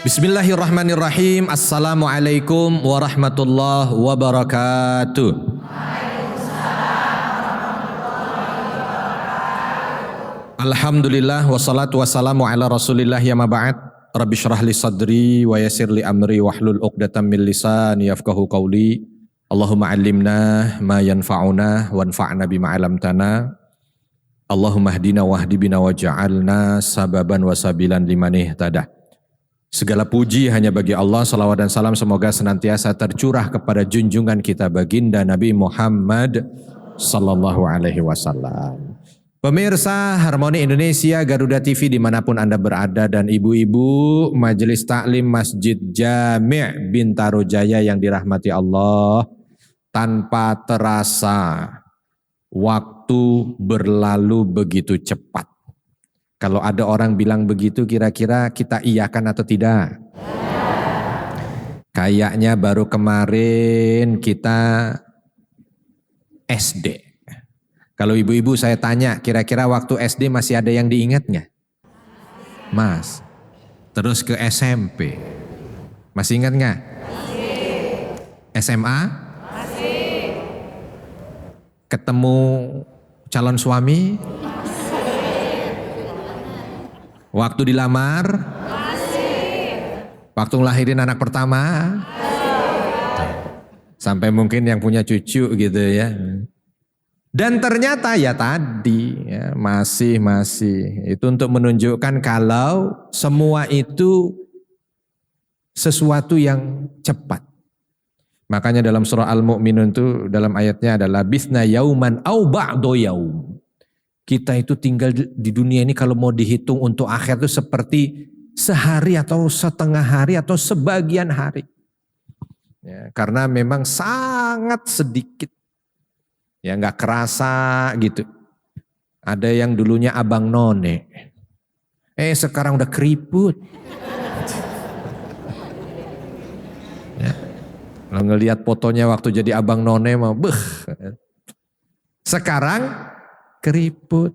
Bismillahirrahmanirrahim. Assalamualaikum warahmatullahi wabarakatuh. Alhamdulillah wassalatu wassalamu ala rasulillah ya maba'ad. Rabbi syrah li sadri wa yassir li amri wahlul uqdatam min lisani yafqahu qawli. Allahumma allimna ma yanfa'una wanfa'na bima 'allamtana. Allahumma hdina wahdi bina waj'alna sababan wasabilan liman ihtadah. Segala puji hanya bagi Allah, salawat dan salam semoga senantiasa tercurah kepada junjungan kita baginda Nabi Muhammad sallallahu alaihi wasallam. Pemirsa Harmoni Indonesia, Garuda TV dimanapun Anda berada, dan ibu-ibu Majelis Taklim Masjid Jami' Bintaro Jaya yang dirahmati Allah, tanpa terasa waktu berlalu begitu cepat. Kalau ada orang bilang begitu, kira-kira kita iyakan atau tidak? Kayaknya baru kemarin kita SD. Kalau ibu-ibu saya tanya, kira-kira waktu SD masih ada yang diingat nggak? Mas. Terus ke SMP. Masih ingat nggak? SMA? Masih. Ketemu calon suami? Waktu dilamar? Masih. Waktu ngelahirin anak pertama? Masih. Sampai mungkin yang punya cucu gitu ya. Dan ternyata ya tadi ya, masih. Itu untuk menunjukkan kalau semua itu sesuatu yang cepat. Makanya dalam surah Al-Mu'minun itu dalam ayatnya adalah labithna yauman au ba'do yaum. Kita itu tinggal di dunia ini kalau mau dihitung untuk akhir itu seperti sehari atau setengah hari atau sebagian hari. Ya, karena memang sangat sedikit. Ya nggak kerasa gitu. Ada yang dulunya abang none. Sekarang udah keriput. Ya. Kalau ngelihat fotonya waktu jadi abang none mau sekarang keriput.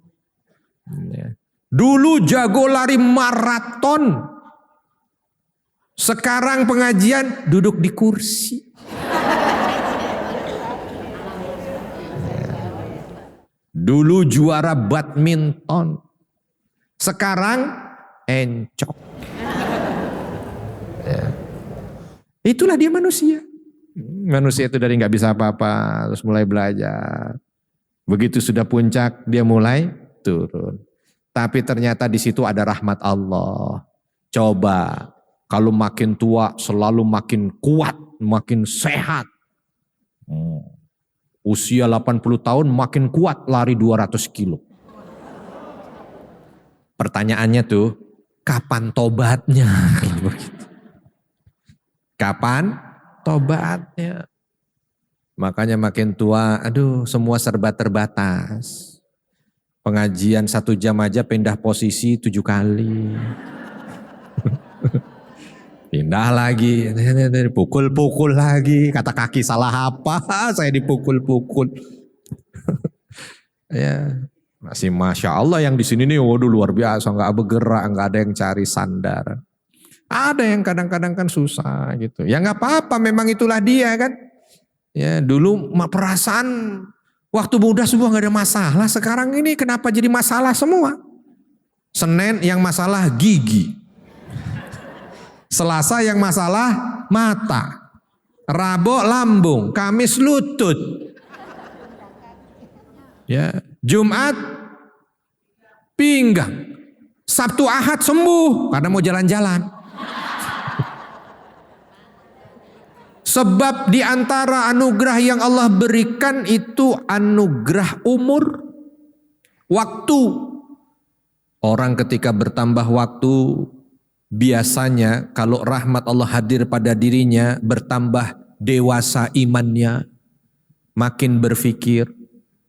Ya. Dulu jago lari maraton. Sekarang pengajian duduk di kursi. Ya. Dulu juara badminton. Sekarang encok. Ya. Itulah dia manusia. Manusia itu dari nggak bisa apa-apa terus mulai belajar. Begitu sudah puncak dia mulai turun. Tapi ternyata di situ ada rahmat Allah. Coba kalau makin tua selalu makin kuat, makin sehat. Usia 80 tahun makin kuat lari 200 kilo. Pertanyaannya tuh, kapan tobatnya? Kapan tobatnya? Makanya makin tua, semua serba terbatas. Pengajian 1 jam aja pindah posisi 7 kali. Pindah lagi, pukul-pukul lagi. Kata kaki salah apa, saya dipukul-pukul. Ya, masih Masya Allah yang di sini nih, waduh luar biasa. Nggak bergerak, nggak ada yang cari sandar. Ada yang kadang-kadang kan susah gitu. Ya nggak apa-apa, memang itulah dia kan. Ya dulu perasaan waktu muda semua gak ada masalah. Sekarang ini kenapa jadi masalah semua? Senin yang masalah gigi. Selasa yang masalah mata. Rabu lambung. Kamis lutut. Ya, Jumat pinggang. Sabtu Ahad sembuh karena mau jalan-jalan. Sebab di antara anugerah yang Allah berikan itu anugerah umur, waktu. Orang ketika bertambah waktu, biasanya kalau rahmat Allah hadir pada dirinya, bertambah dewasa imannya, makin berfikir.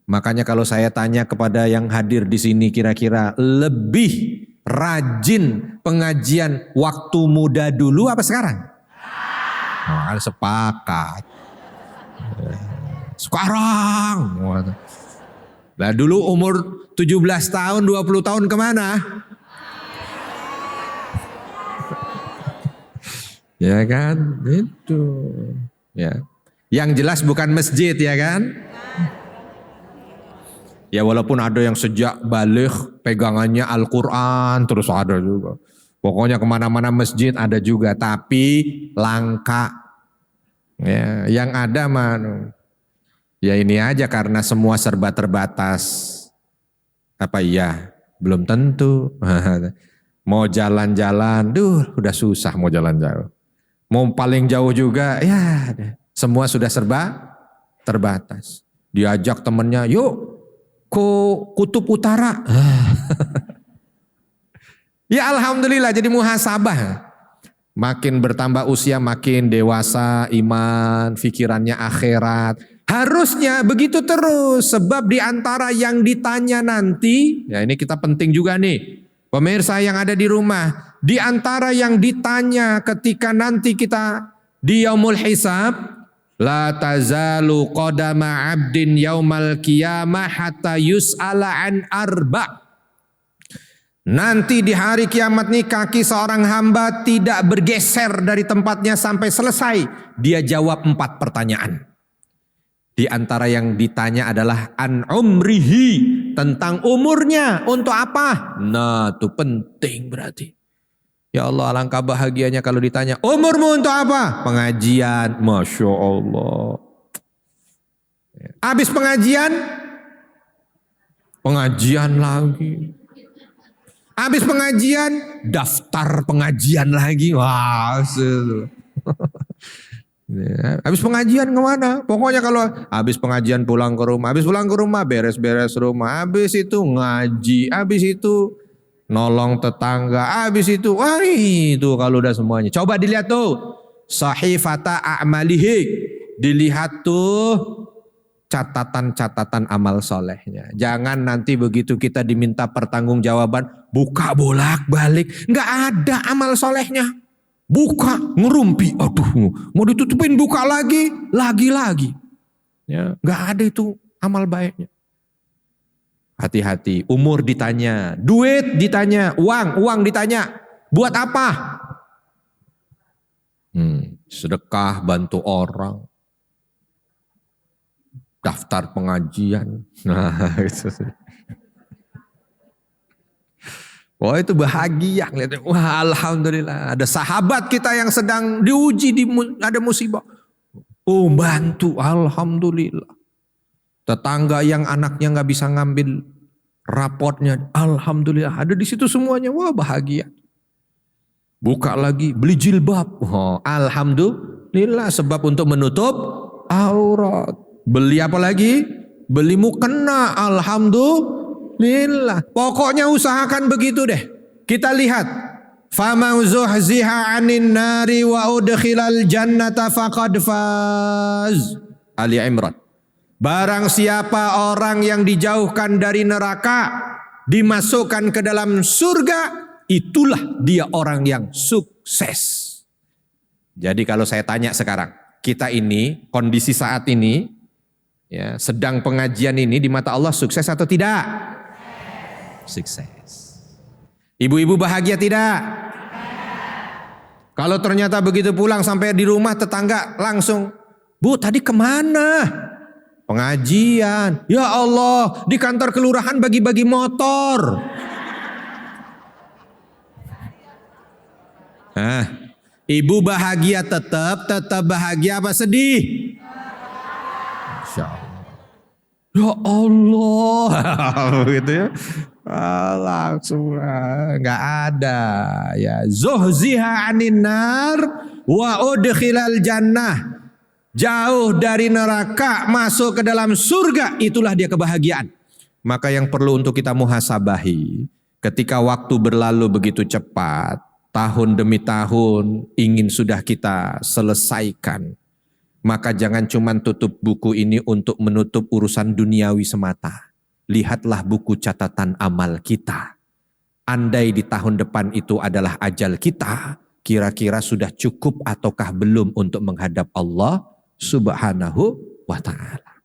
Makanya kalau saya tanya kepada yang hadir di sini, kira-kira lebih rajin pengajian waktu muda dulu apa sekarang? Nah, sepakat. Sekarang. Nah dulu umur 17 tahun, 20 tahun kemana? Ya kan? Itu. Ya. Yang jelas bukan masjid ya kan? Ya walaupun ada yang sejak balik pegangannya Al-Quran terus ada juga. Pokoknya kemana-mana masjid ada juga, tapi langka. Ya, yang ada mah ya ini aja karena semua serba terbatas. Apa iya? Belum tentu. Mau jalan-jalan, udah susah mau jalan jauh. Mau paling jauh juga, ya semua sudah serba terbatas. Diajak temennya, yuk ke Kutub Utara. Ya alhamdulillah jadi muhasabah. Makin bertambah usia makin dewasa iman, pikirannya akhirat. Harusnya begitu terus sebab di antara yang ditanya nanti, ya ini kita penting juga nih. Pemirsa yang ada di rumah, di antara yang ditanya ketika nanti kita di yaumul hisab, la tazalu qadama 'abdin yaumal qiyamah hatta yus'ala an arba'. Nanti di hari kiamat nih kaki seorang hamba tidak bergeser dari tempatnya sampai selesai. Dia jawab 4 pertanyaan. Di antara yang ditanya adalah an umrihi, tentang umurnya. Untuk apa? Nah itu penting berarti. Ya Allah alangkah bahagianya kalau ditanya umurmu untuk apa? Pengajian. Masya Allah. Habis pengajian lagi. Habis pengajian, daftar pengajian lagi. Wah, habis pengajian kemana? Pokoknya kalau habis pengajian pulang ke rumah. Habis pulang ke rumah beres-beres rumah. Habis itu ngaji. Habis itu nolong tetangga. Habis itu, wah itu kalau udah semuanya. Coba dilihat tuh. Sahifata a'malihi. Dilihat tuh catatan-catatan amal solehnya. Jangan nanti begitu kita diminta pertanggungjawaban, buka bolak-balik, nggak ada amal solehnya. Buka, ngerumpi, aduh, mau ditutupin buka lagi. Ya, nggak ada itu amal baiknya. Hati-hati, umur ditanya, duit ditanya, uang ditanya, buat apa? Sedekah, bantu orang. Daftar pengajian. Nah, itu. Wah itu bahagia. Wah alhamdulillah. Ada sahabat kita yang sedang diuji, ada musibah. Oh bantu, alhamdulillah. Tetangga yang anaknya nggak bisa ngambil rapotnya, alhamdulillah. Ada di situ semuanya, wah bahagia. Buka lagi, beli jilbab. Oh, alhamdulillah sebab untuk menutup aurat. Beli apa lagi? Beli mukena, alhamdulillah. Pokoknya usahakan begitu deh. Kita lihat. Faman zuhziha 'anil nari wa udkhilal jannata faqad faz. Ali Imran. Barang siapa orang yang dijauhkan dari neraka, dimasukkan ke dalam surga, itulah dia orang yang sukses. Jadi kalau saya tanya sekarang, kita ini kondisi saat ini, ya, sedang pengajian ini di mata Allah sukses atau tidak? Sukses. Ibu-ibu bahagia tidak? Kalau ternyata begitu pulang sampai di rumah tetangga langsung, Bu tadi kemana? Pengajian. Ya Allah di kantor kelurahan bagi-bagi motor. Ibu bahagia tetap bahagia apa sedih? Masya Allah. Ya Allah, gitu ya. Langsung nggak ada ya. Zuhziha 'anin nar wa udkhilal jannah. Jauh dari neraka masuk ke dalam surga, itulah dia kebahagiaan. Maka yang perlu untuk kita muhasabahi, ketika waktu berlalu begitu cepat, tahun demi tahun ingin sudah kita selesaikan. Maka jangan cuma tutup buku ini untuk menutup urusan duniawi semata. Lihatlah buku catatan amal kita. Andai di tahun depan itu adalah ajal kita, kira-kira sudah cukup ataukah belum untuk menghadap Allah Subhanahu wa ta'ala.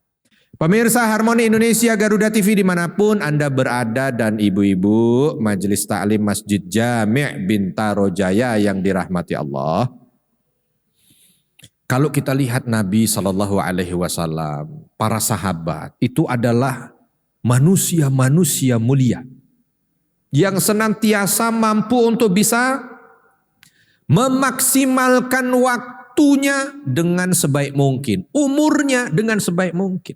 Pemirsa Harmoni Indonesia Garuda TV dimanapun Anda berada dan ibu-ibu Majelis Ta'lim Masjid Jami' Bintaro Jaya yang dirahmati Allah. Kalau kita lihat Nabi Shallallahu Alaihi Wasallam, para sahabat itu adalah manusia-manusia mulia yang senantiasa mampu untuk bisa memaksimalkan waktunya dengan sebaik mungkin, umurnya dengan sebaik mungkin.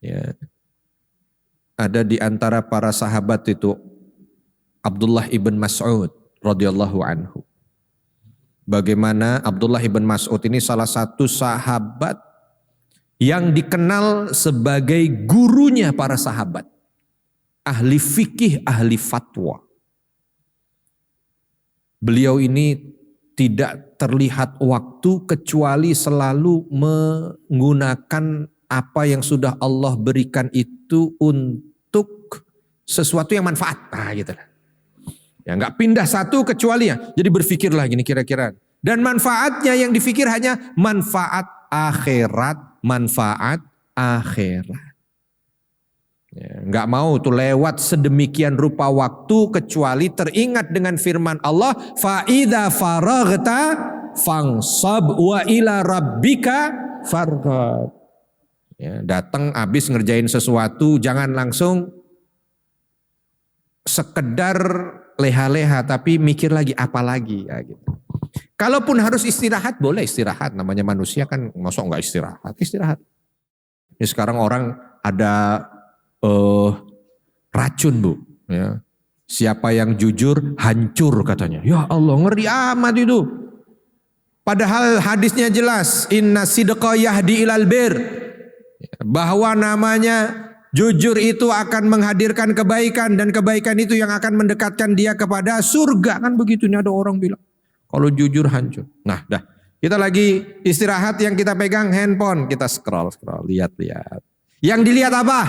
Ya. Ada di antara para sahabat itu Abdullah ibn Mas'ud radhiyallahu anhu. Bagaimana Abdullah ibn Mas'ud ini salah satu sahabat yang dikenal sebagai gurunya para sahabat. Ahli fikih, ahli fatwa. Beliau ini tidak terlihat waktu kecuali selalu menggunakan apa yang sudah Allah berikan itu untuk sesuatu yang manfaat. Nah gitu lah. Ya nggak pindah satu kecuali ya. Jadi berpikirlah gini kira-kira. Dan manfaatnya yang dipikir hanya manfaat akhirat, manfaat akhirat. Ya, nggak mau tuh lewat sedemikian rupa waktu kecuali teringat dengan firman Allah, fa idza faraghta fansab wa ila rabbika farghab. Ya, datang habis ngerjain sesuatu jangan langsung sekedar leha-leha tapi mikir lagi apa lagi ya gitu. Kalaupun harus istirahat boleh istirahat, namanya manusia kan masa enggak istirahat, istirahat. Ya, sekarang orang ada racun Bu ya. Siapa yang jujur hancur katanya. Ya Allah ngeri amat itu. Padahal hadisnya jelas, inna sidqa yahdi ilal bir. Bahwa namanya jujur itu akan menghadirkan kebaikan dan kebaikan itu yang akan mendekatkan dia kepada surga. Kan begitu, ini ada orang bilang kalau jujur hancur. Nah dah kita lagi istirahat, yang kita pegang handphone, kita scroll lihat-lihat. Yang dilihat apa?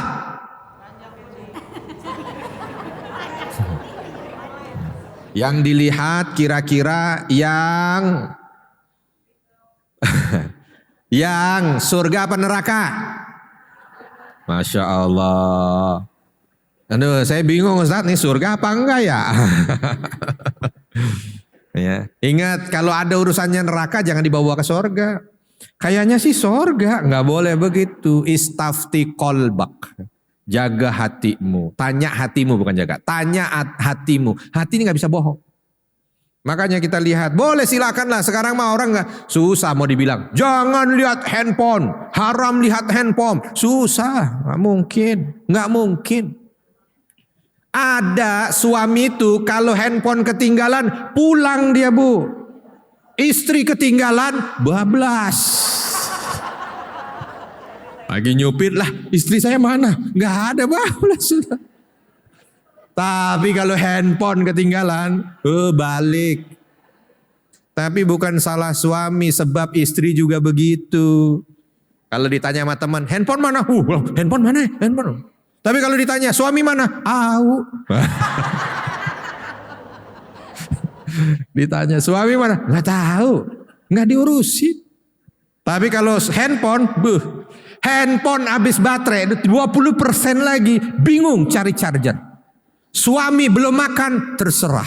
Yang dilihat kira-kira yang yang surga apa neraka? Masya Allah. Aduh, saya bingung Ustaz, nih surga apa enggak ya? Ya. Ingat kalau ada urusannya neraka jangan dibawa ke surga. Kayaknya sih surga, enggak boleh begitu. Istafti kolbak. Jaga hatimu. Tanya hatimu, bukan jaga. Tanya hatimu. Hati ini enggak bisa bohong. Makanya kita lihat, boleh silakanlah. Sekarang mah orang nggak susah mau dibilang, jangan lihat handphone, haram lihat handphone, susah, nggak mungkin. Ada suami itu kalau handphone ketinggalan pulang dia Bu, istri ketinggalan bablas. Lagi nyupir lah, istri saya mana? Nggak ada bablas sudah. Tapi kalau handphone ketinggalan, balik. Tapi bukan salah suami, sebab istri juga begitu. Kalau ditanya sama teman, handphone mana? Handphone mana? Handphone. Tapi kalau ditanya, suami mana? Ditanya, suami mana? Nggak tahu. Nggak diurusin. Tapi kalau handphone, handphone habis baterai, 20% lagi, bingung cari charger. Suami belum makan, terserah.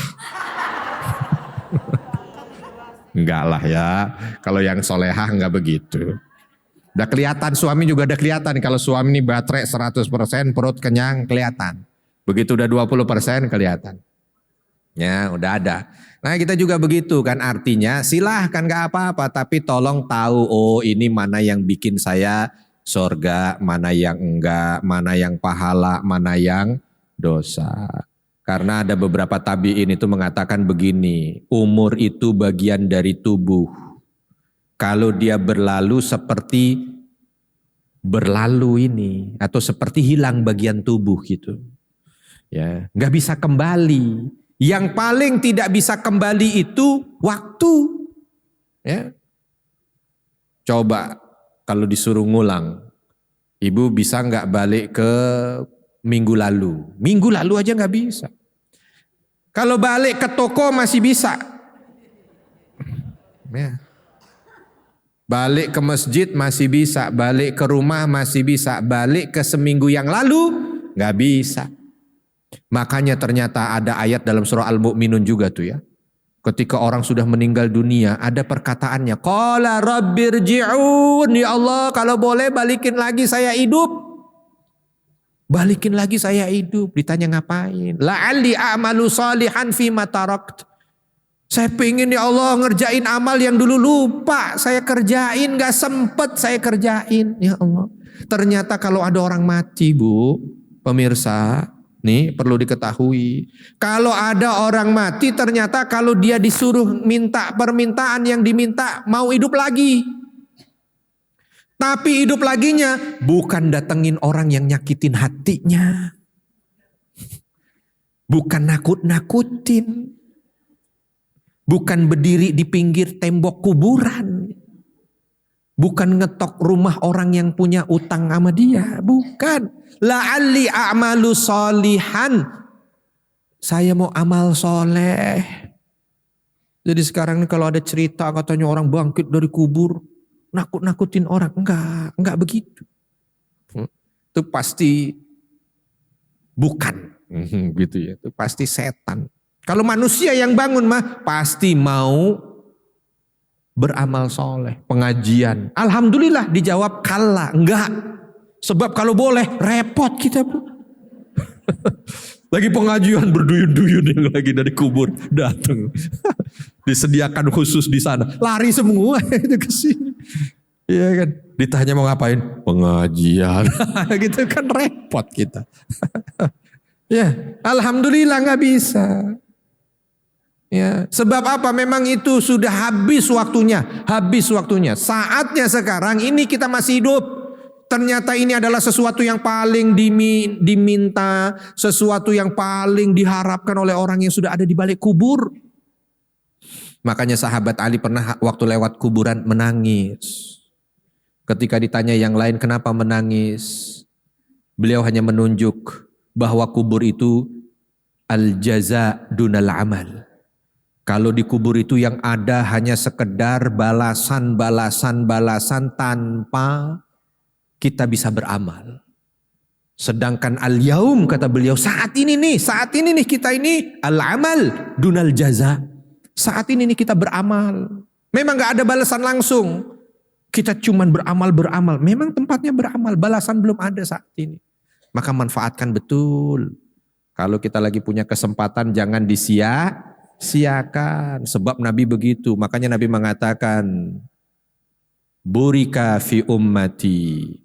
Enggak lah ya, kalau yang solehah enggak begitu. Udah kelihatan, suami juga udah kelihatan. Kalau suami ini baterai 100%, perut kenyang, kelihatan. Begitu udah 20%, kelihatan. Ya udah ada. Nah kita juga begitu kan, artinya silahkan enggak apa-apa. Tapi tolong tahu, oh ini mana yang bikin saya surga, mana yang enggak, mana yang pahala, mana yang dosa. Karena ada beberapa tabi'in itu mengatakan begini, umur itu bagian dari tubuh. Kalau dia berlalu seperti berlalu ini, atau seperti hilang bagian tubuh gitu. Ya, nggak bisa kembali. Yang paling tidak bisa kembali itu waktu. Ya. Coba kalau disuruh ngulang, ibu bisa nggak balik ke minggu lalu? Minggu lalu aja nggak bisa. Kalau balik ke toko masih bisa. Ya. Balik ke masjid masih bisa. Balik ke rumah masih bisa. Balik ke seminggu yang lalu nggak bisa. Makanya ternyata ada ayat dalam surah Al-Mu'minun juga tuh ya. Ketika orang sudah meninggal dunia, ada perkataannya, qala rabbirji'un, ya Allah kalau boleh balikin lagi saya hidup. Balikin lagi saya hidup. Ditanya ngapain? La'alli a'malu salihan fima tarakt. Saya pengen ya Allah ngerjain amal yang dulu lupa saya kerjain, gak sempet saya kerjain. Ya Allah. Ternyata kalau ada orang mati, Bu, pemirsa, nih perlu diketahui. Kalau ada orang mati ternyata kalau dia disuruh minta permintaan yang diminta mau hidup lagi. Tapi hidup laginya bukan datengin orang yang nyakitin hatinya. Bukan nakut-nakutin. Bukan berdiri di pinggir tembok kuburan. Bukan ngetok rumah orang yang punya utang sama dia. Bukan. La'alli a'malu solihan. Saya mau amal soleh. Jadi sekarang nih kalau ada cerita katanya orang bangkit dari kubur. Nakut-nakutin orang. Enggak begitu. Itu pasti bukan. Gitu ya. Itu pasti setan. Kalau manusia yang bangun mah pasti mau beramal soleh, pengajian. Alhamdulillah dijawab kalla, enggak. Sebab kalau boleh repot kita. Lagi pengajian berduyun-duyun yang lagi dari kubur datang. Disediakan khusus di sana. Lari semua itu ke sini. Iya kan? Ditanya mau ngapain? Pengajian. Gitu kan repot kita. Ya, alhamdulillah nggak bisa. Ya, sebab apa? Memang itu sudah habis waktunya. Habis waktunya. Saatnya sekarang ini kita masih hidup. Ternyata ini adalah sesuatu yang paling diminta, sesuatu yang paling diharapkan oleh orang yang sudah ada di balik kubur. Makanya sahabat Ali pernah waktu lewat kuburan menangis. Ketika ditanya yang lain kenapa menangis, beliau hanya menunjuk bahwa kubur itu al-jaza dunal amal. Kalau di kubur itu yang ada hanya sekedar balasan tanpa kita bisa beramal. Sedangkan al-yaum kata beliau saat ini nih kita ini al-amal dunal jaza. Saat ini nih kita beramal. Memang gak ada balasan langsung. Kita cuman beramal. Memang tempatnya beramal, balasan belum ada saat ini. Maka manfaatkan betul. Kalau kita lagi punya kesempatan jangan disia-siakan. Sebab Nabi begitu. Makanya Nabi mengatakan, burika fi ummati.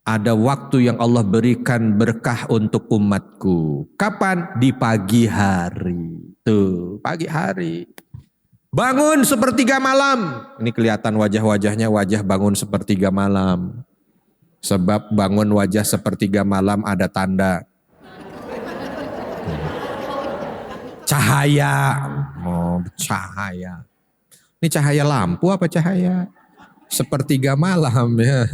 Ada waktu yang Allah berikan berkah untuk umatku. Kapan? Di pagi hari. Tuh, pagi hari. Bangun sepertiga malam. Ini kelihatan wajah-wajahnya, wajah bangun sepertiga malam. Sebab bangun wajah sepertiga malam ada tanda. Cahaya. Oh, cahaya. Ini cahaya lampu apa cahaya? Sepertiga malam ya.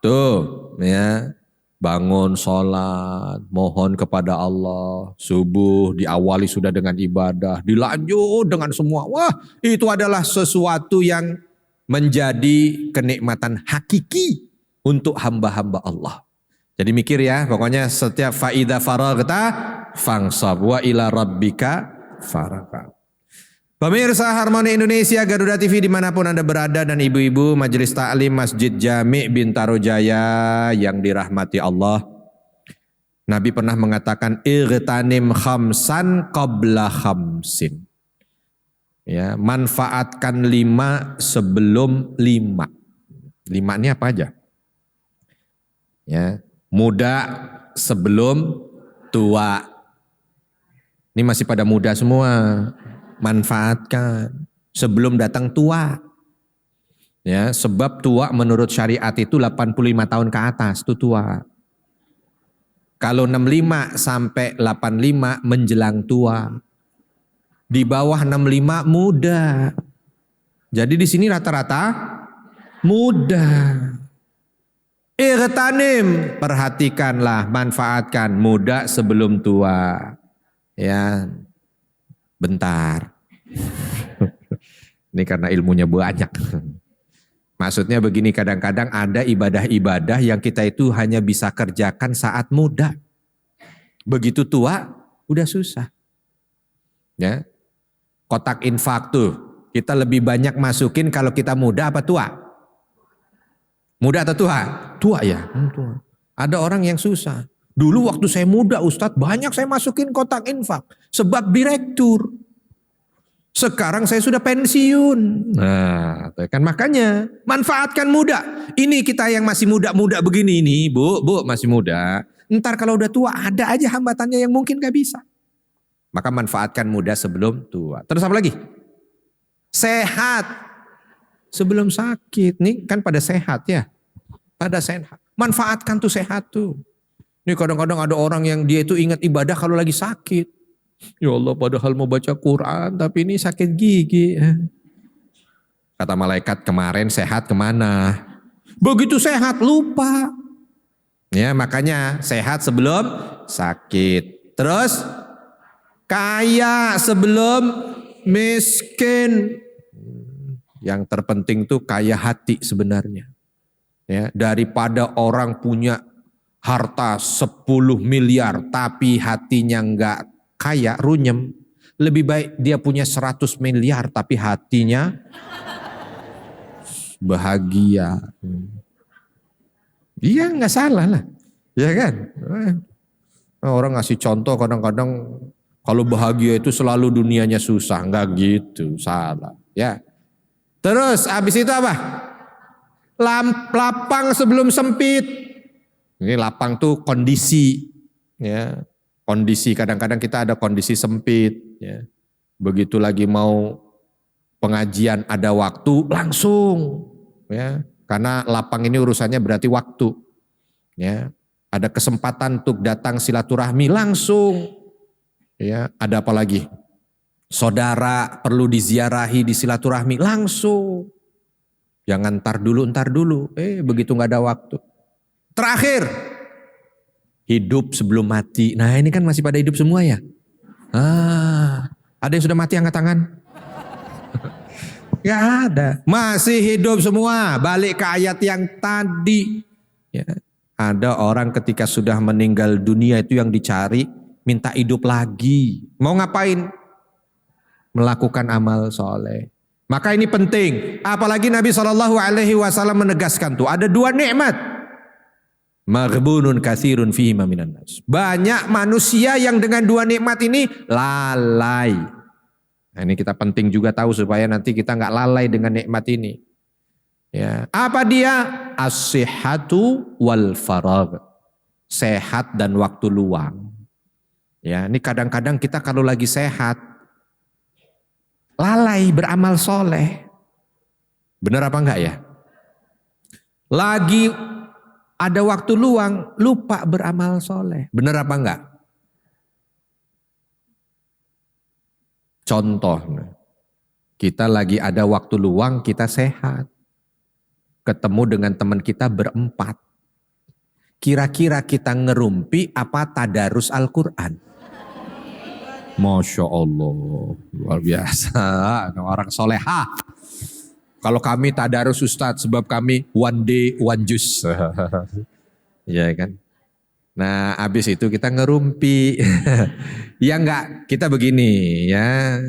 Tuh ya. Bangun sholat, mohon kepada Allah, subuh diawali sudah dengan ibadah, dilanjut dengan semua. Wah, itu adalah sesuatu yang menjadi kenikmatan hakiki untuk hamba-hamba Allah. Jadi mikir ya, pokoknya setiap faida faragta fansab wa ila rabbika faragha. Pemirsa Harmoni Indonesia, Garuda TV dimanapun Anda berada dan ibu-ibu Majelis Ta'lim Masjid Jami' Bintaro Jaya yang dirahmati Allah. Nabi pernah mengatakan irtanim khamsan qabla khamsin. Ya, manfaatkan 5 sebelum 5. 5 ini apa aja? Ya, muda sebelum tua. Ini masih pada muda semua. Manfaatkan sebelum datang tua. Ya, sebab tua menurut syariat itu 85 tahun ke atas itu tua. Kalau 65 sampai 85 menjelang tua. Di bawah 65 muda. Jadi di sini rata-rata muda. Irtanim, perhatikanlah, manfaatkan muda sebelum tua. Ya. Bentar. Ini karena ilmunya banyak. Maksudnya begini, kadang-kadang ada ibadah-ibadah yang kita itu hanya bisa kerjakan saat muda. Begitu tua, udah susah. Ya. Kotak infak tuh, kita lebih banyak masukin kalau kita muda apa tua? Muda atau tua? Tua ya. Tua. Ada orang yang susah. Dulu waktu saya muda Ustadz, banyak saya masukin kotak infak. Sebab direktur. Sekarang saya sudah pensiun. Nah, kan makanya manfaatkan muda. Ini kita yang masih muda-muda begini ini, Bu masih muda. Ntar kalau udah tua ada aja hambatannya yang mungkin gak bisa. Maka manfaatkan muda sebelum tua. Terus apa lagi? Sehat sebelum sakit. Nih kan pada sehat ya. Pada sehat. Manfaatkan tuh sehat tuh. Ini kadang-kadang ada orang yang dia itu ingat ibadah kalau lagi sakit. Ya Allah padahal mau baca Quran tapi ini sakit gigi. Kata malaikat kemarin sehat kemana? Begitu sehat lupa. Ya makanya sehat sebelum sakit. Terus kaya sebelum miskin. Yang terpenting tuh kaya hati sebenarnya. Ya, daripada orang punya harta 10 miliar tapi hatinya enggak kaya, runyem. Lebih baik dia punya 100 miliar tapi hatinya bahagia. Iya enggak salah lah. Ya kan? Orang ngasih contoh kadang-kadang kalau bahagia itu selalu dunianya susah. Enggak gitu, salah. Ya. Terus habis itu apa? Lapang sebelum sempit. Ini lapang tuh kondisi. Ya. Kondisi kadang-kadang kita ada kondisi sempit. Ya. Begitu lagi mau pengajian ada waktu langsung. Ya. Karena lapang ini urusannya berarti waktu. Ya. Ada kesempatan untuk datang silaturahmi langsung. Ya. Ada apa lagi? Saudara perlu diziarahi di silaturahmi langsung. Jangan ntar dulu. Begitu gak ada waktu. Terakhir, hidup sebelum mati. Nah ini kan masih pada hidup semua ya. Ada yang sudah mati angkat tangan? Gak ada. Masih hidup semua. Balik ke ayat yang tadi. Ya. Ada orang ketika sudah meninggal dunia itu yang dicari, minta hidup lagi. Mau ngapain? Melakukan amal soleh. Maka ini penting. Apalagi Nabi SAW menegaskan tuh ada 2 nikmat. Maghbunun katsirun fihi minan nas. Banyak manusia yang dengan 2 nikmat ini lalai. Nah, ini kita penting juga tahu supaya nanti kita nggak lalai dengan nikmat ini. Ya. Apa dia? As-sihhatu wal faragh. Sehat dan waktu luang. Ya, ini kadang-kadang kita kalau lagi sehat lalai beramal soleh. Benar apa enggak ya? Lagi ada waktu luang, lupa beramal soleh. Benar apa enggak? Contoh, kita lagi ada waktu luang, kita sehat. Ketemu dengan teman kita berempat. Kira-kira kita ngerumpi apa tadarus Al-Quran? Masya Allah, luar biasa, orang solehah. Kalau kami tadarus Ustadz, sebab kami one day one juice. Ya kan. Nah habis itu kita ngerumpi. Ya enggak, kita begini ya.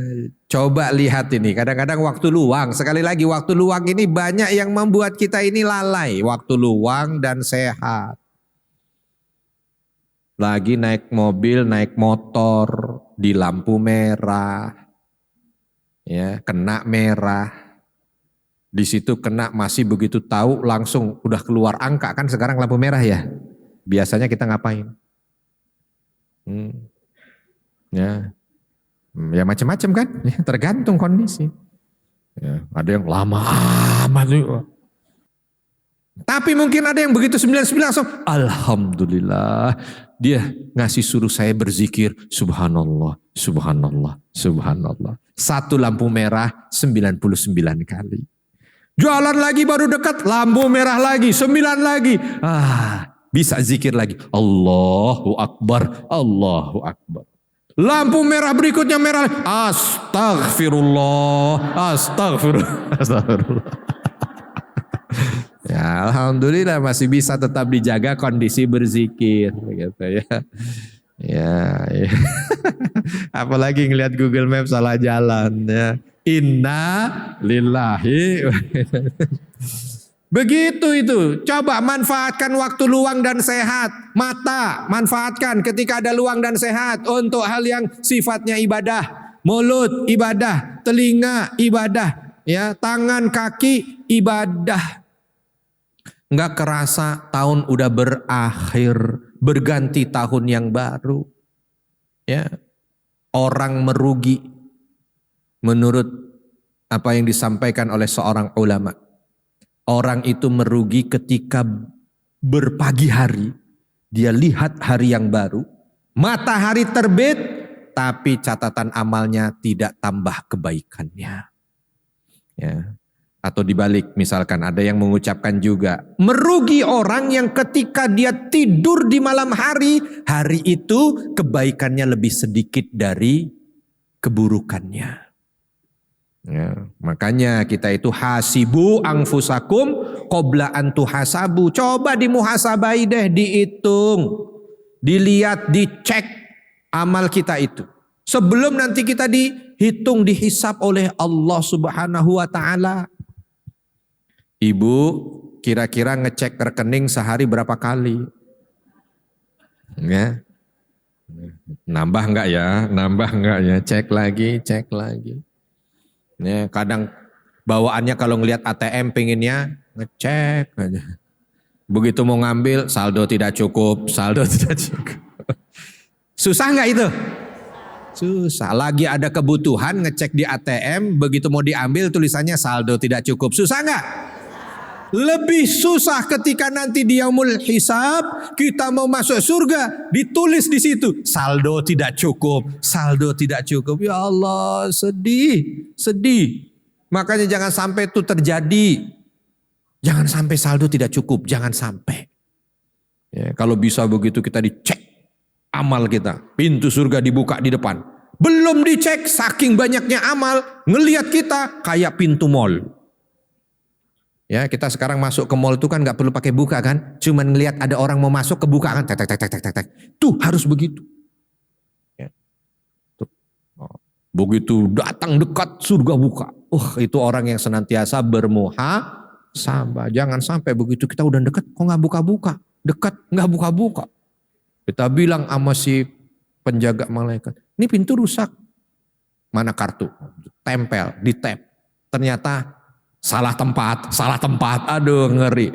Coba lihat ini, kadang-kadang waktu luang. Sekali lagi waktu luang ini banyak yang membuat kita ini lalai. Waktu luang dan sehat. Lagi naik mobil, naik motor, di lampu merah, ya kena merah, di situ kena masih begitu tahu langsung udah keluar angka kan sekarang lampu merah ya, biasanya kita ngapain? Ya macam-macam kan, ya, tergantung kondisi. Ya, ada yang lama tuh. Tapi mungkin ada yang begitu 99 langsung, alhamdulillah. Dia ngasih suruh saya berzikir, subhanallah, subhanallah, subhanallah. 1 lampu merah 99 kali. Jalan lagi baru dekat, lampu merah lagi, 9 lagi. Bisa zikir lagi. Allahu Akbar, Allahu Akbar. Lampu merah berikutnya merah. Astaghfirullah, astaghfirullah, astaghfirullah. Ya, alhamdulillah masih bisa tetap dijaga kondisi berzikir gitu ya. Ya. Apalagi ngelihat Google Maps salah jalan ya. Inna lillahi. Begitu itu. Coba manfaatkan waktu luang dan sehat. Mata manfaatkan ketika ada luang dan sehat untuk hal yang sifatnya ibadah. Mulut ibadah, telinga ibadah, ya, tangan kaki ibadah. Enggak kerasa tahun udah berakhir, berganti tahun yang baru. Ya. Orang merugi menurut apa yang disampaikan oleh seorang ulama. Orang itu merugi ketika berpagi hari, dia lihat hari yang baru, matahari terbit, tapi catatan amalnya tidak tambah kebaikannya. Ya. Atau dibalik, misalkan ada yang mengucapkan juga, merugi orang yang ketika dia tidur di malam hari, hari itu kebaikannya lebih sedikit dari keburukannya. Ya, makanya kita itu hasibu anfusakum qabla an tuhasabu. Coba dimuhasabai deh, dihitung, dilihat, dicek amal kita itu. Sebelum nanti kita dihitung, dihisap oleh Allah Subhanahu wa taala. Ibu kira-kira ngecek rekening sehari berapa kali? Ya. Nambah enggak ya? Nambah enggak ya? Cek lagi. Ya, kadang bawaannya kalau ngelihat ATM pengennya ngecek aja. Begitu mau ngambil saldo tidak cukup. Susah nggak itu? Susah. Lagi ada kebutuhan ngecek di ATM, begitu mau diambil tulisannya saldo tidak cukup. Susah nggak? Lebih susah ketika nanti di yaumul hisab, kita mau masuk surga, ditulis di situ saldo tidak cukup, saldo tidak cukup. Ya Allah, sedih. Makanya jangan sampai itu terjadi. Jangan sampai saldo tidak cukup, jangan sampai. Ya, kalau bisa begitu kita dicek amal kita, pintu surga dibuka di depan. Belum dicek, saking banyaknya amal, ngelihat kita kayak pintu mall. Ya, kita sekarang masuk ke mall itu kan nggak perlu pakai buka kan, cuman ngelihat ada orang mau masuk kebuka kan, tek. Tuh harus begitu. Ya. Tuh. Oh. Begitu datang dekat surga buka. Itu orang yang senantiasa bermuhasabah. Jangan sampai begitu kita udah dekat kok nggak buka-buka, dekat nggak buka-buka. Kita bilang sama si penjaga malaikat, ini pintu rusak. Mana kartu? Tempel, di tap. Ternyata salah tempat, aduh ngeri.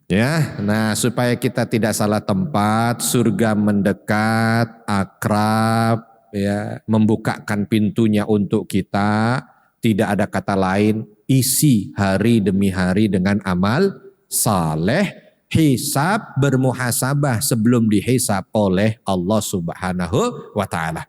Ya, nah supaya kita tidak salah tempat, surga mendekat, akrab, ya, membukakan pintunya untuk kita, tidak ada kata lain, isi hari demi hari dengan amal saleh, hisab, bermuhasabah sebelum dihisab oleh Allah Subhanahu wa taala.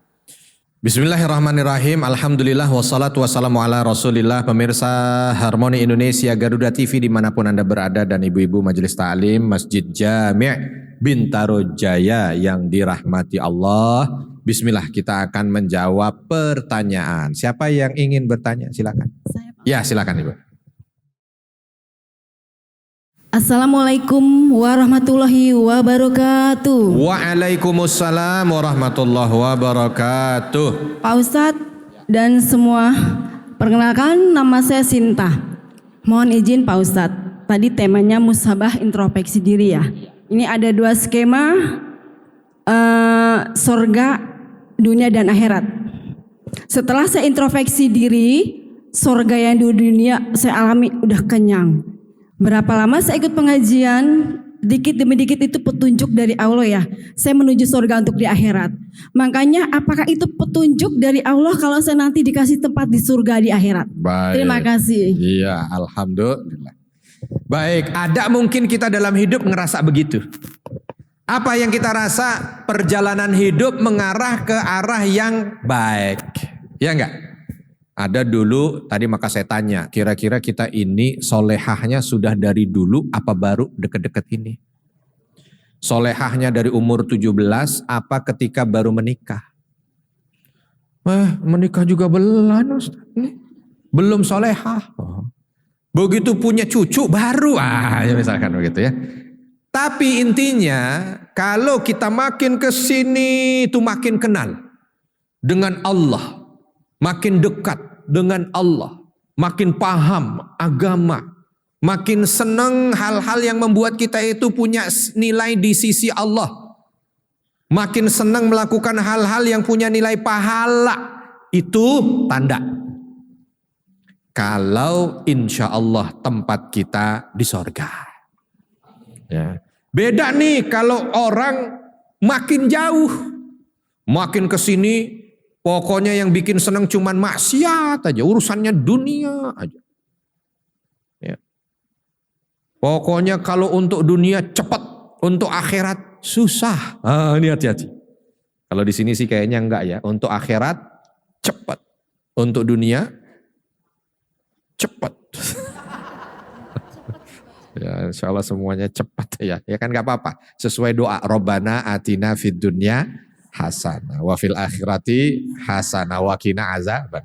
Bismillahirrahmanirrahim. Alhamdulillah wassalatu wassalamu ala rasulillah. Pemirsa Harmoni Indonesia, Garuda TV dimanapun Anda berada, dan ibu-ibu majelis ta'lim Masjid Jami' Bintaro Jaya yang dirahmati Allah. Bismillah, kita akan menjawab pertanyaan. Siapa yang ingin bertanya? Silakan. Ya, silakan Ibu. Assalamualaikum warahmatullahi wabarakatuh. Waalaikumsalam warahmatullahi wabarakatuh. Pak Ustadz dan semua, perkenalkan nama saya Sinta. Mohon izin Pak Ustadz, tadi temanya musabah introspeksi diri ya. Ini ada 2 skema, sorga, dunia dan akhirat. Setelah saya introspeksi diri, sorga yang di dunia saya alami udah kenyang. Berapa lama saya ikut pengajian, dikit demi dikit itu petunjuk dari Allah ya. Saya menuju surga untuk di akhirat. Makanya apakah itu petunjuk dari Allah kalau saya nanti dikasih tempat di surga di akhirat? Baik. Terima kasih. Iya, alhamdulillah. Baik, ada mungkin kita dalam hidup ngerasa begitu. Apa yang kita rasa? Perjalanan hidup mengarah ke arah yang baik. Ya enggak? Ada dulu, tadi maka saya tanya, kira-kira kita ini solehahnya sudah dari dulu apa baru deket-deket ini? Solehahnya dari umur 17 apa ketika baru menikah? Menikah juga belum, Ustaz. Belum solehah. Begitu punya cucu baru, ya misalkan begitu ya. Tapi intinya kalau kita makin ke sini itu makin kenal. dengan Allah, makin dekat dengan Allah, makin paham agama, makin senang hal-hal yang membuat kita itu punya nilai di sisi Allah, makin senang melakukan hal-hal yang punya nilai pahala. Itu tanda kalau insya Allah tempat kita di sorga. Ya. Beda nih kalau orang makin jauh, makin kesini, pokoknya yang bikin senang cuman maksiat aja, urusannya dunia aja. Ya. Pokoknya kalau untuk dunia cepat, untuk akhirat susah. Ini hati-hati. Kalau di sini sih kayaknya enggak ya. Untuk akhirat cepat, untuk dunia cepat. Ya, insya Allah semuanya cepat ya. Ya kan gak apa-apa. Sesuai doa. Rabbana atina fid dunya hasanah wa fil akhirati hasanah wa qina azaban.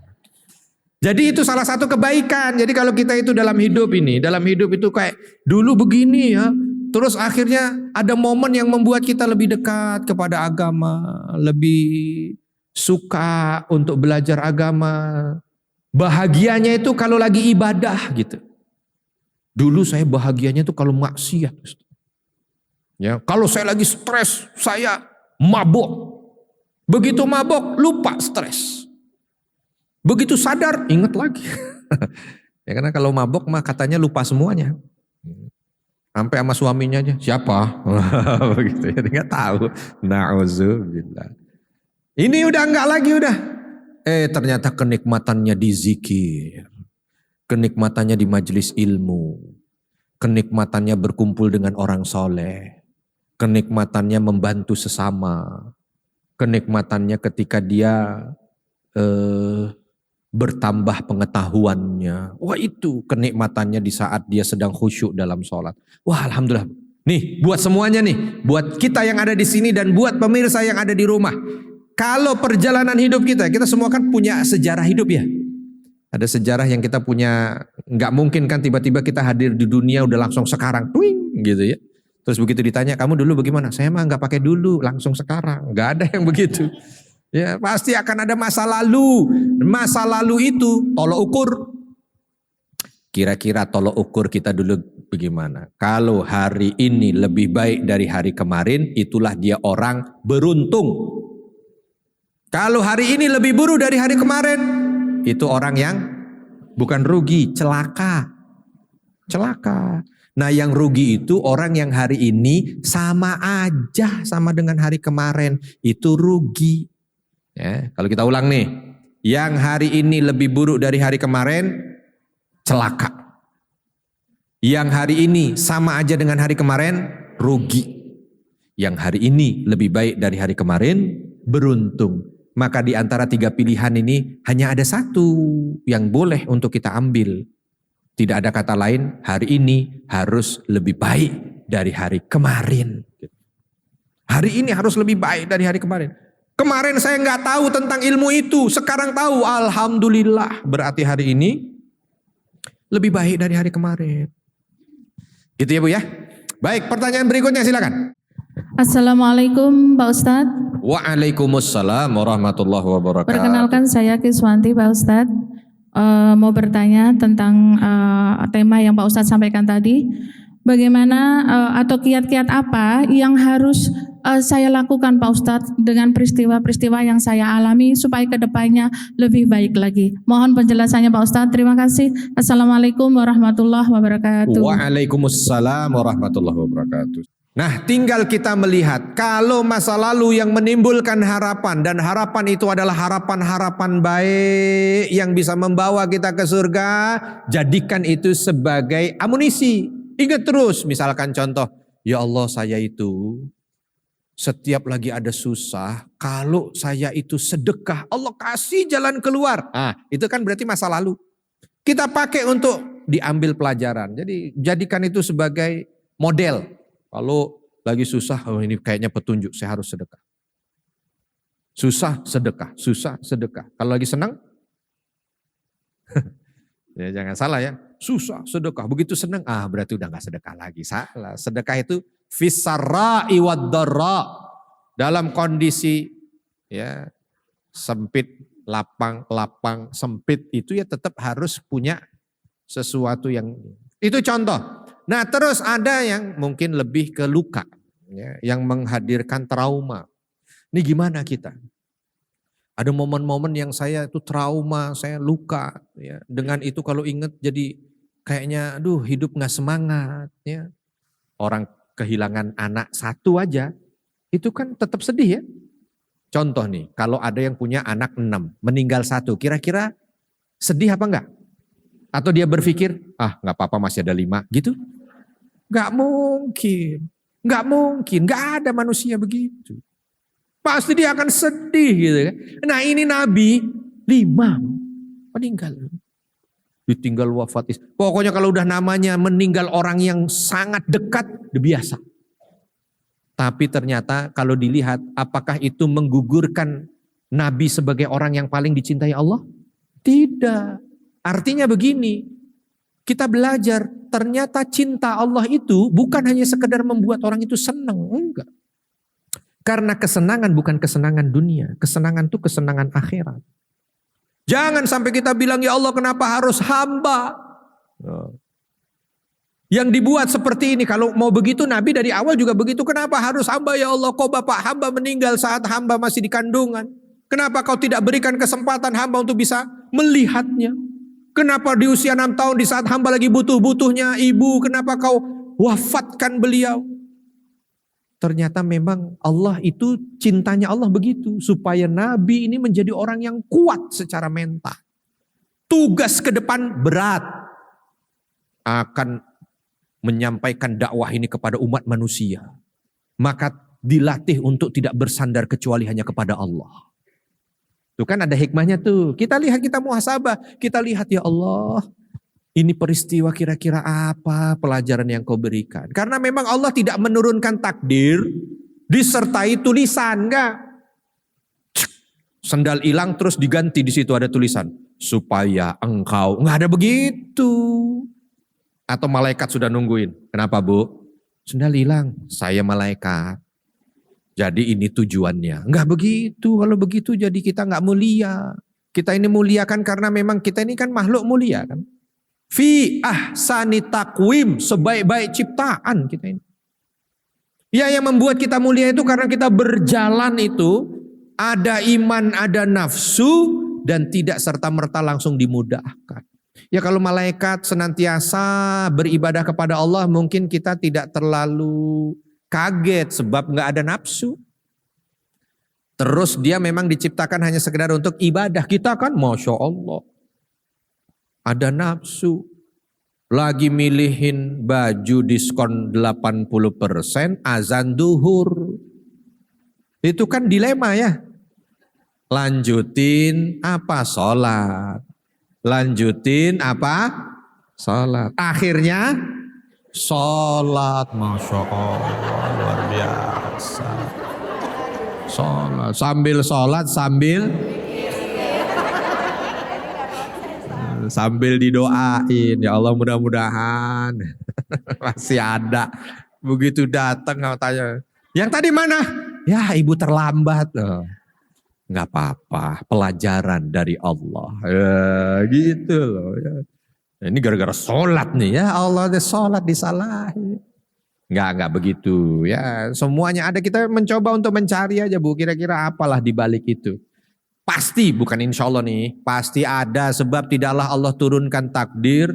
Jadi itu salah satu kebaikan. Jadi kalau kita itu dalam hidup itu kayak dulu begini ya. Terus akhirnya ada momen yang membuat kita lebih dekat kepada agama. Lebih suka untuk belajar agama. Bahagianya itu kalau lagi ibadah gitu. Dulu saya bahagianya itu kalau maksiat. Ya, kalau saya lagi stres, saya mabok. Begitu mabok, lupa stres. Begitu sadar, ingat lagi. Ya karena kalau mabok mah katanya lupa semuanya. Sampai sama suaminya aja, siapa? Begitu ya, dia nggak tahu. Na'udzubillah. Ini udah enggak lagi udah. Ternyata kenikmatannya di zikir. Kenikmatannya di majelis ilmu, kenikmatannya berkumpul dengan orang soleh, kenikmatannya membantu sesama, kenikmatannya ketika dia bertambah pengetahuannya. Wah itu kenikmatannya di saat dia sedang khusyuk dalam sholat. Wah alhamdulillah. Nih buat semuanya nih, buat kita yang ada di sini dan buat pemirsa yang ada di rumah. Kalau perjalanan hidup kita semua kan punya sejarah hidup ya. Ada sejarah yang kita punya, nggak mungkin kan tiba-tiba kita hadir di dunia udah langsung sekarang, twing gitu ya. Terus begitu ditanya, kamu dulu bagaimana? Saya mah nggak pakai dulu, langsung sekarang. Nggak ada yang begitu. Ya pasti akan ada masa lalu. Masa lalu itu tolok ukur. Kira-kira tolok ukur kita dulu bagaimana? Kalau hari ini lebih baik dari hari kemarin, itulah dia orang beruntung. Kalau hari ini lebih buruk dari hari kemarin, itu orang yang bukan rugi, celaka. Celaka. Nah yang rugi itu orang yang hari ini sama aja sama dengan hari kemarin. Itu rugi. Ya, kalau kita ulang nih. Yang hari ini lebih buruk dari hari kemarin, celaka. Yang hari ini sama aja dengan hari kemarin, rugi. Yang hari ini lebih baik dari hari kemarin, beruntung. Maka di antara tiga pilihan ini hanya ada satu yang boleh untuk kita ambil. Tidak ada kata lain, hari ini harus lebih baik dari hari kemarin. Hari ini harus lebih baik dari hari kemarin. Kemarin saya nggak tahu tentang ilmu itu, sekarang tahu, alhamdulillah. Berarti hari ini lebih baik dari hari kemarin. Gitu ya Bu ya. Baik, pertanyaan berikutnya silakan. Assalamualaikum Pak Ustadz. Waalaikumsalam warahmatullahi wabarakatuh. Perkenalkan saya Kiswanti Pak Ustadz. Mau bertanya tentang tema yang Pak Ustadz sampaikan tadi. Bagaimana atau kiat-kiat apa yang harus saya lakukan Pak Ustadz dengan peristiwa-peristiwa yang saya alami supaya kedepannya lebih baik lagi. Mohon penjelasannya Pak Ustadz. Terima kasih. Assalamualaikum warahmatullahi wabarakatuh. Waalaikumsalam warahmatullahi wabarakatuh. Nah tinggal kita melihat kalau masa lalu yang menimbulkan harapan dan harapan itu adalah harapan-harapan baik yang bisa membawa kita ke surga, jadikan itu sebagai amunisi. Ingat terus misalkan contoh, ya Allah saya itu setiap lagi ada susah, kalau saya itu sedekah, Allah kasih jalan keluar. Nah itu kan berarti masa lalu. Kita pakai untuk diambil pelajaran, jadi jadikan itu sebagai model. Kalau lagi susah, oh ini kayaknya petunjuk, saya harus sedekah. Susah, sedekah. Susah, sedekah. Kalau lagi senang, ya jangan salah ya. Susah, sedekah. Begitu senang, berarti udah gak sedekah lagi. Salah. Sedekah itu fisarra'i wad-dharra. Dalam kondisi ya sempit, lapang, lapang, sempit itu ya tetap harus punya sesuatu yang, itu contoh. Nah terus ada yang mungkin lebih ke luka, ya, yang menghadirkan trauma. Ini gimana kita? Ada momen-momen yang saya itu trauma, saya luka. Ya. Dengan itu kalau ingat jadi kayaknya aduh hidup gak semangat. Ya. Orang kehilangan anak satu aja, itu kan tetap sedih ya. Contoh nih, kalau ada yang punya anak 6, meninggal 1, kira-kira sedih apa enggak? Atau dia berpikir, gak apa-apa masih ada 5 gitu? Gak mungkin, gak ada manusia begitu. Pasti dia akan sedih gitu kan. Nah ini Nabi 5 meninggal. Ditinggal wafat. Pokoknya kalau udah namanya meninggal orang yang sangat dekat, udah biasa. Tapi ternyata kalau dilihat apakah itu menggugurkan Nabi sebagai orang yang paling dicintai Allah? Tidak. Artinya begini, kita belajar ternyata cinta Allah itu bukan hanya sekedar membuat orang itu senang. Enggak. Karena kesenangan bukan kesenangan dunia. Kesenangan itu kesenangan akhirat. Jangan sampai kita bilang, ya Allah kenapa harus hamba? Yang dibuat seperti ini. Kalau mau begitu Nabi dari awal juga begitu. Kenapa harus hamba ya Allah? Kok bapak hamba meninggal saat hamba masih di kandungan? Kenapa kau tidak berikan kesempatan hamba untuk bisa melihatnya? Kenapa di usia 6 tahun di saat hamba lagi butuh-butuhnya ibu? Kenapa kau wafatkan beliau? Ternyata memang Allah itu cintanya Allah begitu. Supaya Nabi ini menjadi orang yang kuat secara mental. Tugas ke depan berat. Akan menyampaikan dakwah ini kepada umat manusia. Maka dilatih untuk tidak bersandar kecuali hanya kepada Allah. Itu kan ada hikmahnya tuh. Kita lihat, kita muhasabah. Kita lihat ya Allah. Ini peristiwa kira-kira apa pelajaran yang kau berikan. Karena memang Allah tidak menurunkan takdir disertai tulisan. Enggak. Sendal hilang terus diganti di situ ada tulisan. Supaya engkau. Enggak ada begitu. Atau malaikat sudah nungguin. Kenapa Bu? Sendal hilang. Saya malaikat. Jadi ini tujuannya. Enggak begitu. Kalau begitu jadi kita enggak mulia. Kita ini mulia kan karena memang kita ini kan makhluk mulia kan. Fi ahsani taqwim, sebaik-baik ciptaan kita ini. Ya yang membuat kita mulia itu karena kita berjalan itu ada iman, ada nafsu dan tidak serta-merta langsung dimudahkan. Ya kalau malaikat senantiasa beribadah kepada Allah mungkin kita tidak terlalu kaget sebab nggak ada nafsu. Terus dia memang diciptakan hanya sekedar untuk ibadah. Kita kan Masya Allah. Ada nafsu. Lagi milihin baju diskon 80%, azan duhur. Itu kan dilema ya. Lanjutin apa? Sholat. Lanjutin apa? Sholat. Akhirnya sholat. Masya Allah, luar biasa. Sholat. Sambil didoain, ya Allah mudah-mudahan masih ada. Begitu datang kau tanya, yang tadi mana? Ya ibu terlambat. Nggak apa-apa, pelajaran dari Allah. Ya, gitu loh. Ya. Ini gara-gara sholat nih ya Allah, sholat disalahin. Nggak begitu ya. Semuanya ada, kita mencoba untuk mencari aja Bu, kira-kira apalah di balik itu. Pasti, bukan insya Allah nih, pasti ada sebab tidaklah Allah turunkan takdir.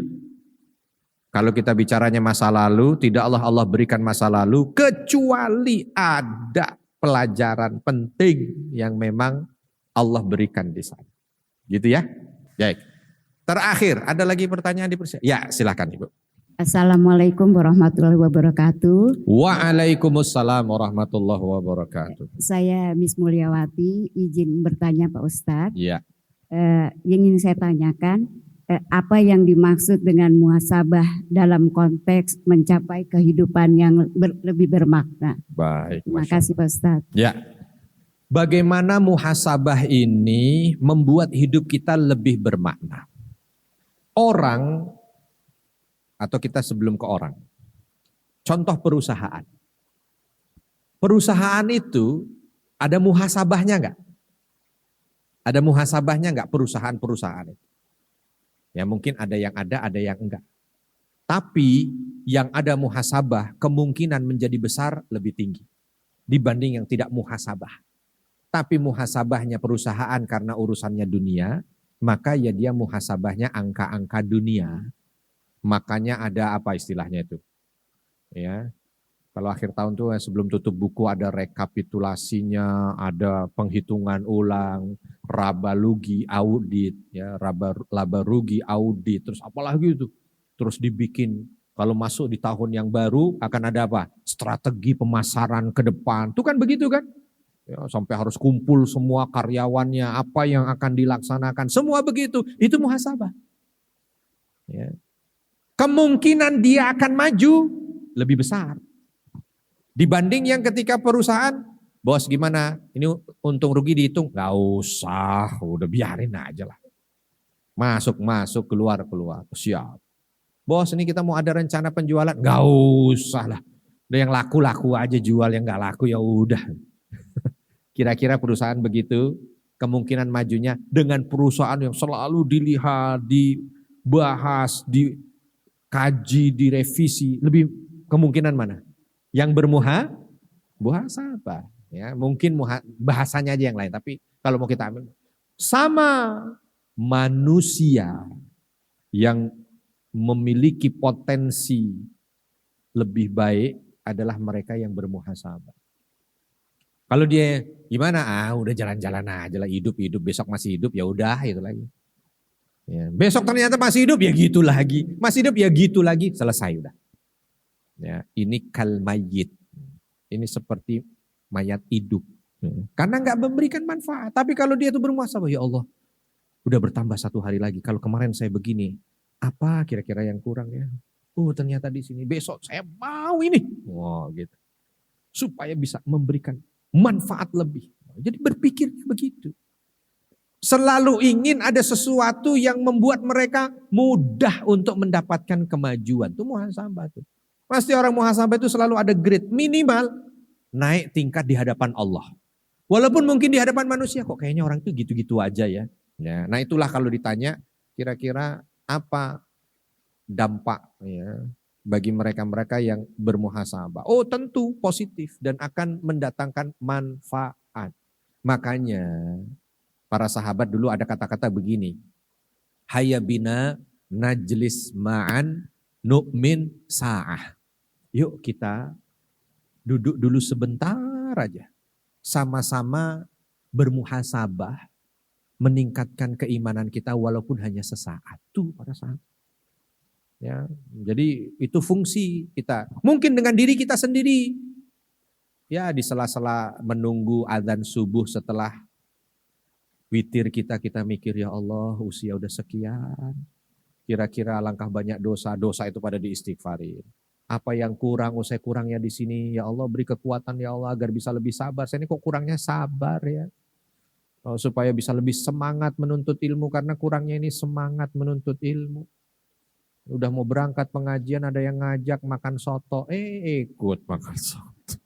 Kalau kita bicaranya masa lalu, tidaklah Allah berikan masa lalu kecuali ada pelajaran penting yang memang Allah berikan di sana. Gitu ya. Baik. Terakhir, ada lagi pertanyaan di persiapan? Ya, silakan Ibu. Assalamualaikum warahmatullahi wabarakatuh. Waalaikumsalam warahmatullahi wabarakatuh. Saya Miss Mulyawati, izin bertanya Pak Ustadz. Ya. Yang ingin saya tanyakan, apa yang dimaksud dengan muhasabah dalam konteks mencapai kehidupan yang lebih bermakna? Baik. Terima kasih Pak Ustadz. Ya. Bagaimana muhasabah ini membuat hidup kita lebih bermakna? Orang, atau kita sebelum ke orang. Contoh perusahaan. Perusahaan itu ada muhasabahnya enggak? Ada muhasabahnya enggak perusahaan-perusahaan itu? Ya mungkin ada yang enggak. Tapi yang ada muhasabah kemungkinan menjadi besar lebih tinggi dibanding yang tidak muhasabah. Tapi muhasabahnya perusahaan karena urusannya dunia, maka ya dia muhasabahnya angka-angka dunia. Makanya ada apa istilahnya itu? Ya. Kalau akhir tahun tuh sebelum tutup buku ada rekapitulasinya, ada penghitungan ulang, raba rugi audit, ya, laba rugi audit, terus apalagi itu. Terus dibikin kalau masuk di tahun yang baru akan ada apa? Strategi pemasaran ke depan. Itu kan begitu kan? Ya, sampai harus kumpul semua karyawannya, apa yang akan dilaksanakan, semua begitu. Itu muhasabah. Ya. Kemungkinan dia akan maju lebih besar dibanding yang ketika perusahaan, bos gimana? Ini untung rugi dihitung? Gak usah, udah biarin aja lah. Masuk, keluar, siap. Bos ini kita mau ada rencana penjualan? Gak usah lah. Udah yang laku-laku aja jual, yang gak laku ya udah. Kira-kira perusahaan begitu, kemungkinan majunya dengan perusahaan yang selalu dilihat, dibahas, dikaji, direvisi, lebih kemungkinan mana? Yang muhasabah. Ya, mungkin bahasanya aja yang lain, tapi kalau mau kita ambil sama manusia yang memiliki potensi lebih baik adalah mereka yang bermuhasabah. Kalau dia gimana? Udah jalan-jalan aja lah, hidup besok masih hidup ya udah itu lagi. Ya, besok ternyata masih hidup ya gitu lagi, masih hidup ya gitu lagi, selesai udah. Ya, ini kal mayyit. Ini seperti mayat hidup. Ya, karena nggak memberikan manfaat. Tapi kalau dia itu bermuhasabah, ya Allah, udah bertambah 1 hari lagi. Kalau kemarin saya begini, apa kira-kira yang kurang ya? Ternyata di sini besok saya mau ini. Gitu. Supaya bisa memberikan manfaat lebih. Jadi berpikirnya begitu. Selalu ingin ada sesuatu yang membuat mereka mudah untuk mendapatkan kemajuan. Itu muhasabah tuh. Pasti orang muhasabah itu selalu ada grade minimal naik tingkat di hadapan Allah. Walaupun mungkin di hadapan manusia kok kayaknya orang itu gitu-gitu aja ya. Nah itulah kalau ditanya kira-kira apa dampak ya bagi mereka-mereka yang bermuhasabah. Tentu positif dan akan mendatangkan manfaat. Makanya para sahabat dulu ada kata-kata begini. Hayya bina najlis ma'an nu'min sa'ah. Yuk kita duduk dulu sebentar aja. Sama-sama bermuhasabah. Meningkatkan keimanan kita walaupun hanya sesaat. Tuh para sahabat. Ya, jadi itu fungsi kita. Mungkin dengan diri kita sendiri. Ya di sela-sela menunggu azan subuh setelah witir kita mikir ya Allah usia udah sekian. Kira-kira alangkah banyak dosa itu pada diistighfarin. Apa yang kurang, saya kurangnya di sini ya Allah beri kekuatan ya Allah agar bisa lebih sabar. Saya ini kok kurangnya sabar ya. Supaya bisa lebih semangat menuntut ilmu karena kurangnya ini semangat menuntut ilmu. Udah mau berangkat pengajian ada yang ngajak makan soto, ikut makan soto.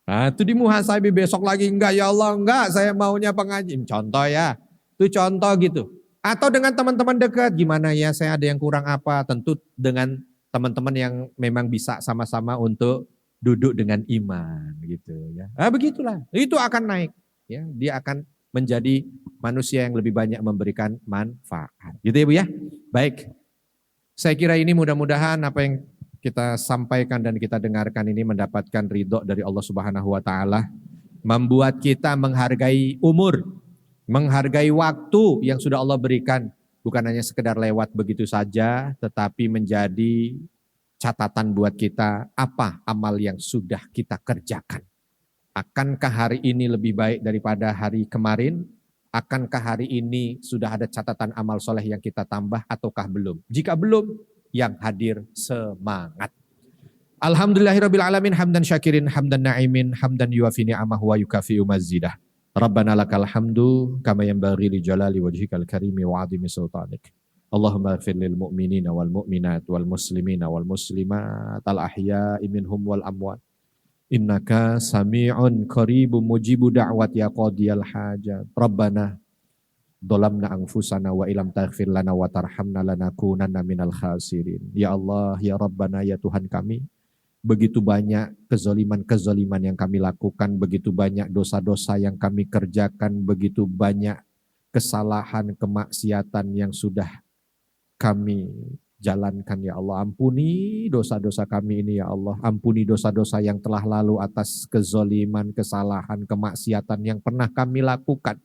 Nah itu dimuhasabi besok lagi enggak ya Allah enggak saya maunya pengajian. Contoh ya, itu contoh gitu. Atau dengan teman-teman dekat gimana ya saya ada yang kurang apa. Tentu dengan teman-teman yang memang bisa sama-sama untuk duduk dengan iman gitu ya. Begitulah, itu akan naik. Ya, dia akan menjadi manusia yang lebih banyak memberikan manfaat. Gitu ya Bu ya. Baik. Saya kira ini mudah-mudahan apa yang kita sampaikan dan kita dengarkan ini mendapatkan ridho dari Allah Subhanahu wa taala, membuat kita menghargai umur, menghargai waktu yang sudah Allah berikan, bukan hanya sekedar lewat begitu saja, tetapi menjadi catatan buat kita apa amal yang sudah kita kerjakan. Akankah hari ini lebih baik daripada hari kemarin? Akankah hari ini sudah ada catatan amal soleh yang kita tambah ataukah belum? Jika belum, yang hadir semangat. Alhamdulillahirrabbilalamin hamdan syakirin hamdan na'imin hamdan yuafi ni'amahu wa yukafi'u mazidah. Rabbana lakal hamdu kama yanbaghi li jalali wajhikal karimi wa 'azimi sultanik. Allahumma ighfir lil mu'minina wal mu'minat wal muslimina wal muslimat al ahya'i minhum wal amwat. Innaka sami'un qaribun mujibu da'wat ya qadiyal hajat. Rabbana dolamna anfusana wa ilam taghfir lana wa tarhamna lanakunanna minal khasirin. Ya Allah, ya Rabbana, ya Tuhan kami, begitu banyak kezaliman-kezaliman yang kami lakukan, begitu banyak dosa-dosa yang kami kerjakan, begitu banyak kesalahan, kemaksiatan yang sudah kami jalankan ya Allah. Ampuni dosa-dosa kami ini ya Allah. Ampuni dosa-dosa yang telah lalu atas kezaliman, kesalahan, kemaksiatan yang pernah kami lakukan.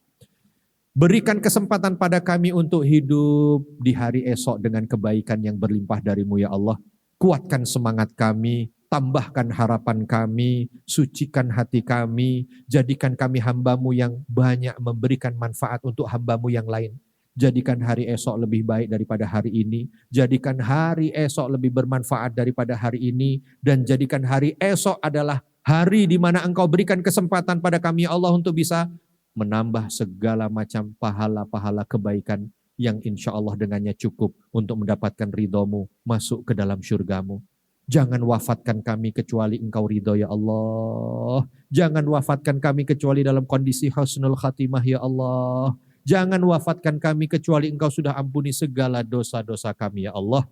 Berikan kesempatan pada kami untuk hidup di hari esok dengan kebaikan yang berlimpah darimu ya Allah. Kuatkan semangat kami, tambahkan harapan kami, sucikan hati kami, jadikan kami hambamu yang banyak memberikan manfaat untuk hambamu yang lain. Jadikan hari esok lebih baik daripada hari ini. Jadikan hari esok lebih bermanfaat daripada hari ini. Dan jadikan hari esok adalah hari di mana Engkau berikan kesempatan pada kami ya Allah untuk bisa menambah segala macam pahala-pahala kebaikan yang insya Allah dengannya cukup untuk mendapatkan ridhomu, masuk ke dalam syurgamu. Jangan wafatkan kami kecuali Engkau ridho ya Allah. Jangan wafatkan kami kecuali dalam kondisi husnul khatimah ya Allah. Jangan wafatkan kami kecuali Engkau sudah ampuni segala dosa-dosa kami ya Allah.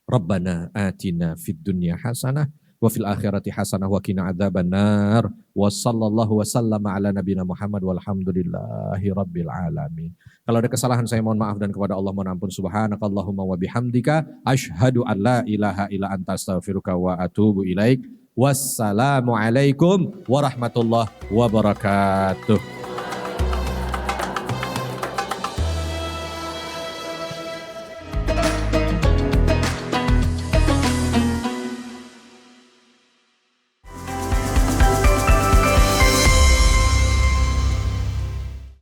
Rabbana atina fid dunya hasanah wa fil akhirati hasanah wa qina adzabannar. Wa sallallahu wasallama ala nabiyina Muhammad walhamdulillahi rabbil alamin. Kalau ada kesalahan saya mohon maaf dan kepada Allah mohon ampun. Subhanakallahumma wa bihamdika asyhadu an la ilaha illa anta astaghfiruka wa atubu ilaik. Wassalamualaikum warahmatullahi wabarakatuh.